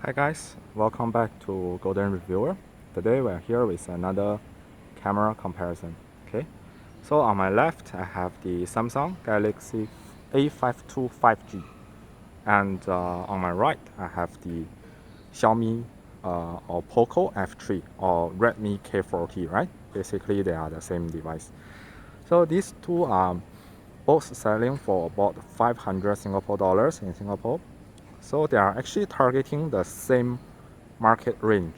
Hi guys, welcome back to Golden Reviewer. Today we're here with another camera comparison. Okay, so on my left I have the Samsung Galaxy A52 5G, and on my right I have the Xiaomi or Poco F3 or Redmi K40. Right, basically they are the same device. So these two are both selling for about 500 Singapore dollars in Singapore. So they are actually targeting the same market range.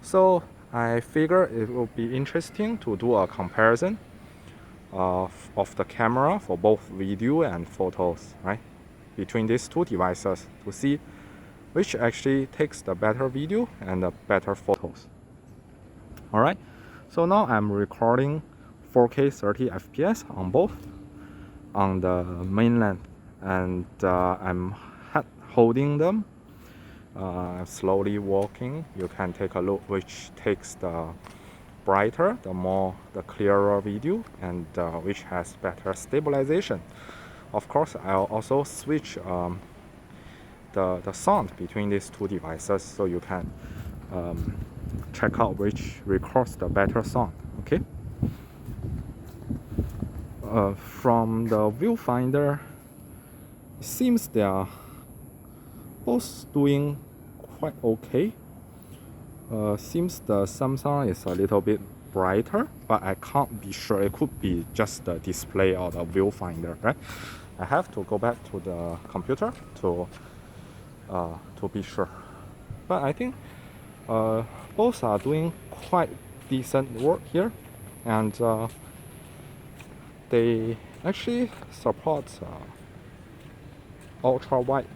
So I figure it will be interesting to do a comparison of the camera for both video and photos, right? Between these two devices to see which actually takes the better video and the better photos. Alright, so now I'm recording 4K 30 FPS on both on the mainland, and I'm holding them, slowly walking. You can take a look which takes the brighter, the clearer video, and which has better stabilization. Of course, I'll also switch the sound between these two devices, so you can check out which records the better sound. Okay. From the viewfinder, it seems they are both doing quite okay. Seems the Samsung is a little bit brighter, but I can't be sure. It could be just the display or the viewfinder, right? I have to go back to the computer to be sure. But I think both are doing quite decent work here, and they actually support ultra-wide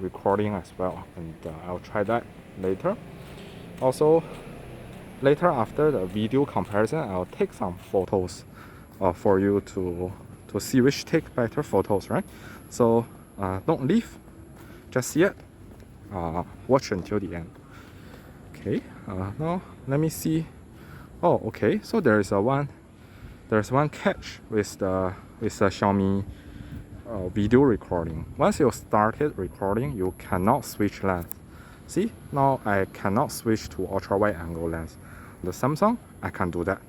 recording as well, and I'll try that later. Also, later after the video comparison, I'll take some photos for you to see which take better photos, right? So don't leave just yet. Watch until the end. Okay. Now let me see. Oh, okay. So there's one catch with the Xiaomi video recording. Once you started recording, you cannot switch lens. See, now I cannot switch to ultra wide angle lens. The Samsung, I can do that.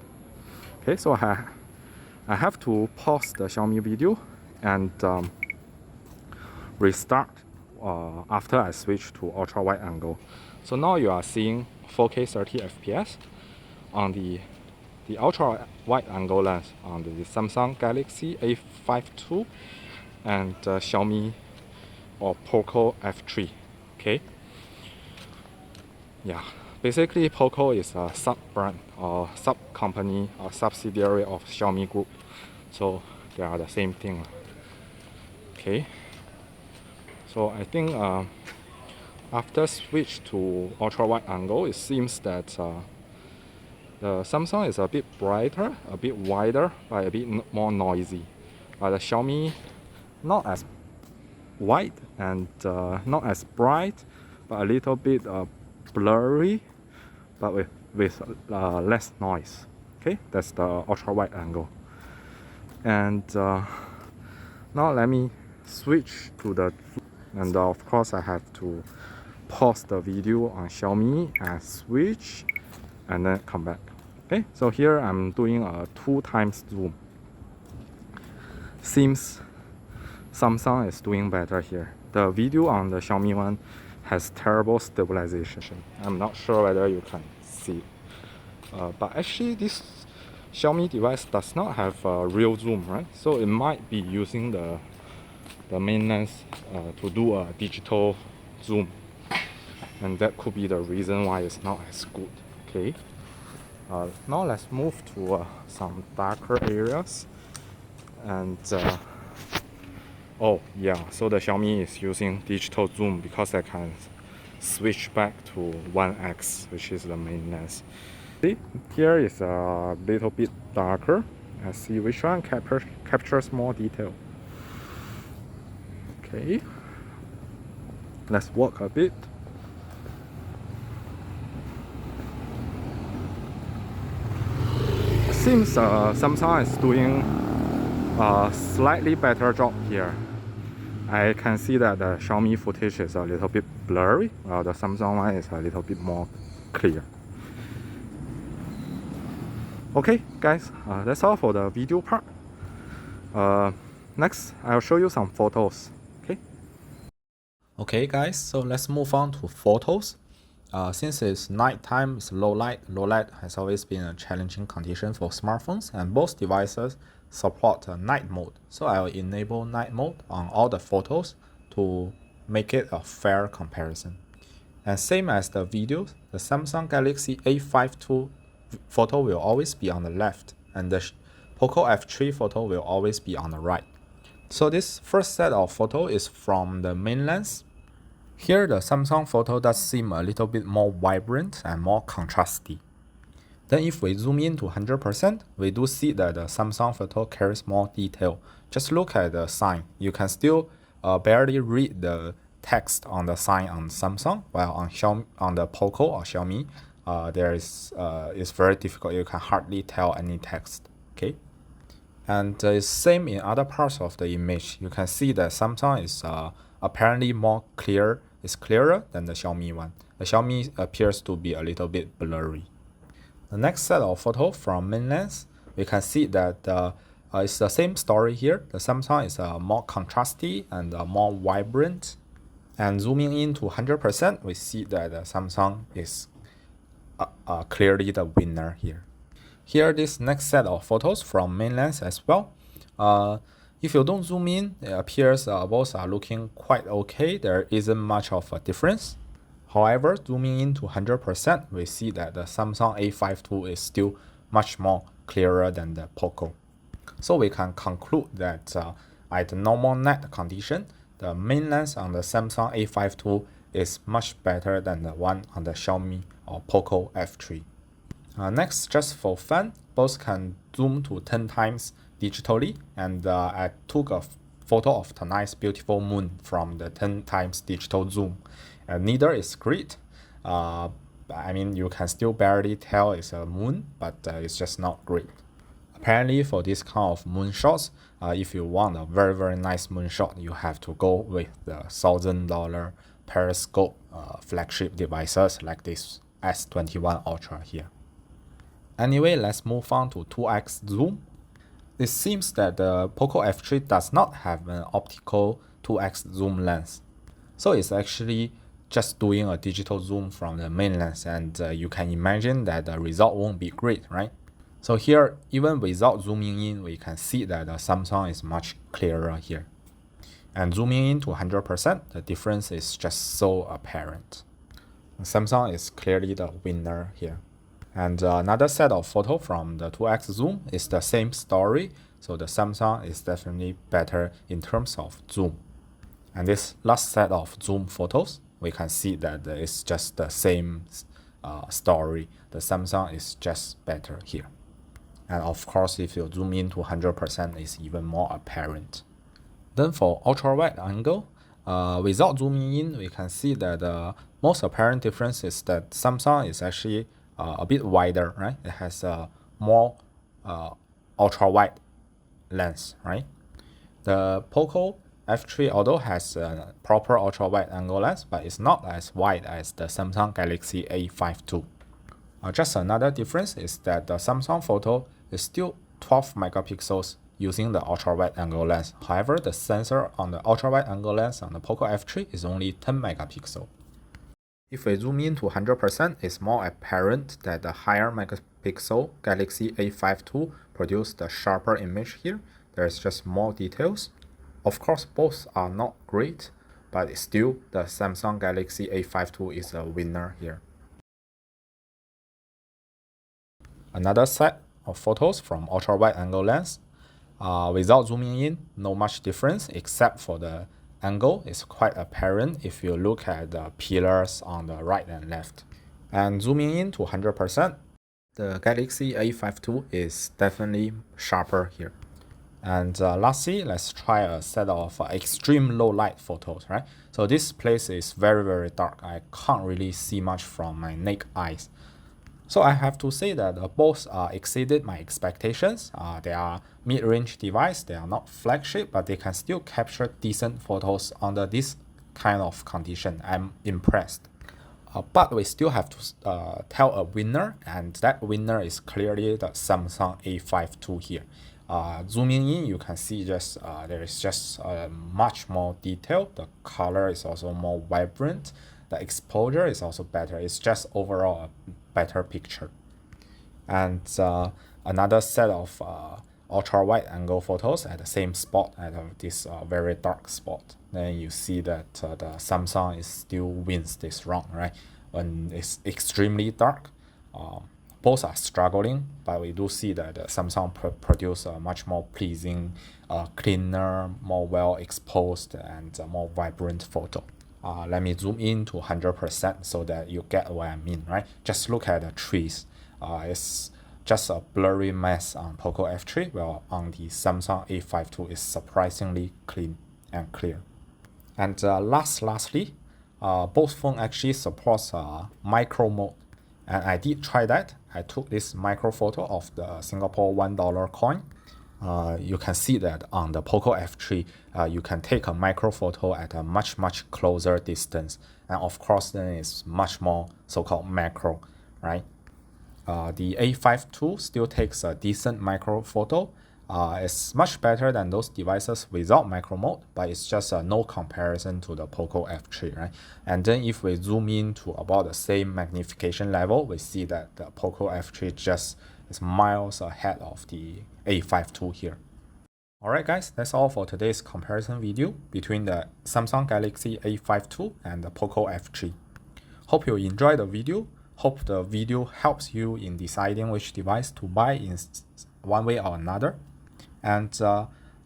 Okay, so I have to pause the Xiaomi video and restart after I switch to ultra wide angle. So now you are seeing 4K 30 FPS on the ultra wide angle lens on the Samsung Galaxy A52 and Xiaomi or Poco F3. Okay. Yeah, basically Poco is a sub-brand or sub-company or subsidiary of Xiaomi Group, so they are the same thing. Okay, so I think after switch to ultra-wide angle, it seems that the Samsung is a bit brighter, a bit wider, but a bit more noisy. The Xiaomi not as wide and not as bright, but a little bit blurry, but with less noise. Okay, that's the ultra wide angle. And now let me switch to the, and of course I have to pause the video on Xiaomi and switch and then come back. Okay, so here I'm doing a 2x zoom. Seems Samsung is doing better here. The video on the Xiaomi one has terrible stabilization. I'm not sure whether you can see. But actually this Xiaomi device does not have a real zoom, right? So it might be using the main lens to do a digital zoom. And that could be the reason why it's not as good. Okay. Now let's move to some darker areas. And oh yeah, so the Xiaomi is using digital zoom because I can switch back to 1x, which is the main lens. See, here is a little bit darker. Let's see which one captures more detail. Okay, let's walk a bit. Seems Samsung is doing a slightly better job here. I can see that the Xiaomi footage is a little bit blurry, while the Samsung one is a little bit more clear. Okay guys, that's all for the video part. Next I'll show you some photos. Okay guys, so let's move on to photos. Since it's nighttime, it's low light has always been a challenging condition for smartphones, and both devices support night mode. So I'll enable night mode on all the photos to make it a fair comparison. And same as the videos, the Samsung Galaxy A52 photo will always be on the left, and the Poco F3 photo will always be on the right. So this first set of photo is from the main lens. Here the Samsung photo does seem a little bit more vibrant and more contrasty. Then if we zoom in to 100%, we do see that the Samsung photo carries more detail. Just look at the sign. You can still barely read the text on the sign on Samsung, while on the Poco or Xiaomi, it's very difficult. You can hardly tell any text. Okay. And it's same in other parts of the image. You can see that Samsung is apparently more clear. It's clearer than the Xiaomi one. The Xiaomi appears to be a little bit blurry. The next set of photos from main lens, we can see that it's the same story here. The Samsung is more contrasty and more vibrant. And zooming in to 100%, we see that the Samsung is clearly the winner here. Here, this next set of photos from main lens as well. If you don't zoom in, it appears both are looking quite okay. There isn't much of a difference. However, zooming in to 100%, we see that the Samsung A52 is still much more clearer than the Poco. So we can conclude that at the normal night condition, the main lens on the Samsung A52 is much better than the one on the Xiaomi or Poco F3. Next, just for fun, both can zoom to 10 times digitally, and I took a photo of tonight's beautiful moon from the 10 times digital zoom. Neither is great. I mean, you can still barely tell it's a moon, but it's just not great. Apparently, for this kind of moon shots, if you want a very, very nice moon shot, you have to go with the $1,000 periscope flagship devices like this S21 Ultra here. Anyway, let's move on to 2x zoom. It seems that the Poco F3 does not have an optical 2x zoom lens. So it's actually just doing a digital zoom from the main lens, and you can imagine that the result won't be great, right? So here, even without zooming in, we can see that the Samsung is much clearer here. And zooming in to 100%, the difference is just so apparent. Samsung is clearly the winner here. And another set of photo from the 2x zoom is the same story. So the Samsung is definitely better in terms of zoom. And this last set of zoom photos, we can see that it's just the same story. The Samsung is just better here. And of course, if you zoom in to 100%, it's even more apparent. Then for ultra-wide angle, without zooming in, we can see that the most apparent difference is that Samsung is actually a bit wider, right? It has a more ultra-wide lens, right? The Poco F3 although has a proper ultra-wide angle lens, but it's not as wide as the Samsung Galaxy A52. Just another difference is that the Samsung photo is still 12 megapixels using the ultra-wide angle lens. However, the sensor on the ultra-wide angle lens on the Poco F3 is only 10 megapixels. If we zoom in to 100%, it's more apparent that the higher megapixel Galaxy A52 produced a sharper image here. There's just more details. Of course, both are not great, but still the Samsung Galaxy A52 is a winner here. Another set of photos from ultra-wide angle lens. Without zooming in, no much difference except for the angle is quite apparent if you look at the pillars on the right and left. And zooming in to 100%, the Galaxy A52 is definitely sharper here. And lastly, let's try a set of extreme low light photos, right? So this place is very, very dark. I can't really see much from my naked eyes. So I have to say that both exceeded my expectations. They are mid-range device. They are not flagship, but they can still capture decent photos under this kind of condition, I'm impressed. But we still have to tell a winner, and that winner is clearly the Samsung A52 here. Zooming in, you can see just there is just much more detail. The color is also more vibrant. The exposure is also better. It's just overall a better picture. And another set of ultra wide angle photos at the same spot, at this very dark spot. Then you see that the Samsung is still wins this round, right? When it's extremely dark, both are struggling, but we do see that Samsung produce a much more pleasing, cleaner, more well exposed, and more vibrant photo. Let me zoom in to 100% so that you get what I mean, right? Just look at the trees. It's just a blurry mess on Poco F3, while on the Samsung A52 is surprisingly clean and clear. And lastly, both phones actually supports micro mode, and I did try that. I took this micro photo of the Singapore $1 coin. You can see that on the Poco F3, you can take a micro photo at a much closer distance, and of course then it's much more so-called macro, right? The A52 still takes a decent micro photo. It's much better than those devices without micro mode, but it's just no comparison to the Poco F3, right? And then if we zoom in to about the same magnification level, we see that the Poco F3 just is miles ahead of the A52 here. Alright guys, that's all for today's comparison video between the Samsung Galaxy A52 and the Poco F3. Hope you enjoyed the video. Hope the video helps you in deciding which device to buy in one way or another. And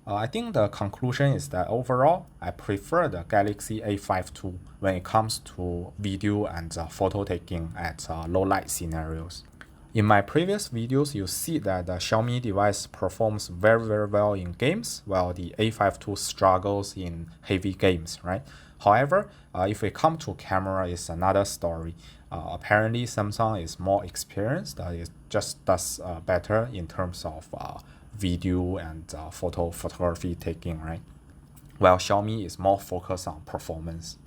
I think the conclusion is that overall, I prefer the Galaxy A52 when it comes to video and photo taking at low light scenarios. In my previous videos, you see that the Xiaomi device performs very well in games, while the A52 struggles in heavy games, right? However, if we come to camera, it's another story. Apparently, Samsung is more experienced. It just does better in terms of video and photography taking, right? While Xiaomi is more focused on performance.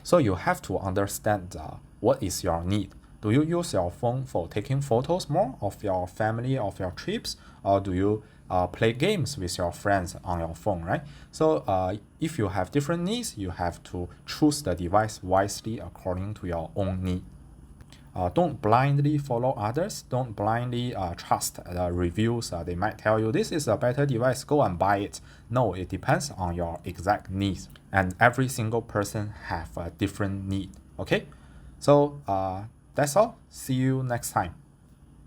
So you have to understand what is your need. Do you use your phone for taking photos more of your family, of your trips, or do you play games with your friends on your phone, right? So if you have different needs, you have to choose the device wisely according to your own need. Don't blindly follow others. Don't blindly trust the reviews. They might tell you this is a better device, go and buy it. No, it depends on your exact needs. And every single person have a different need, okay? So that's all. See you next time.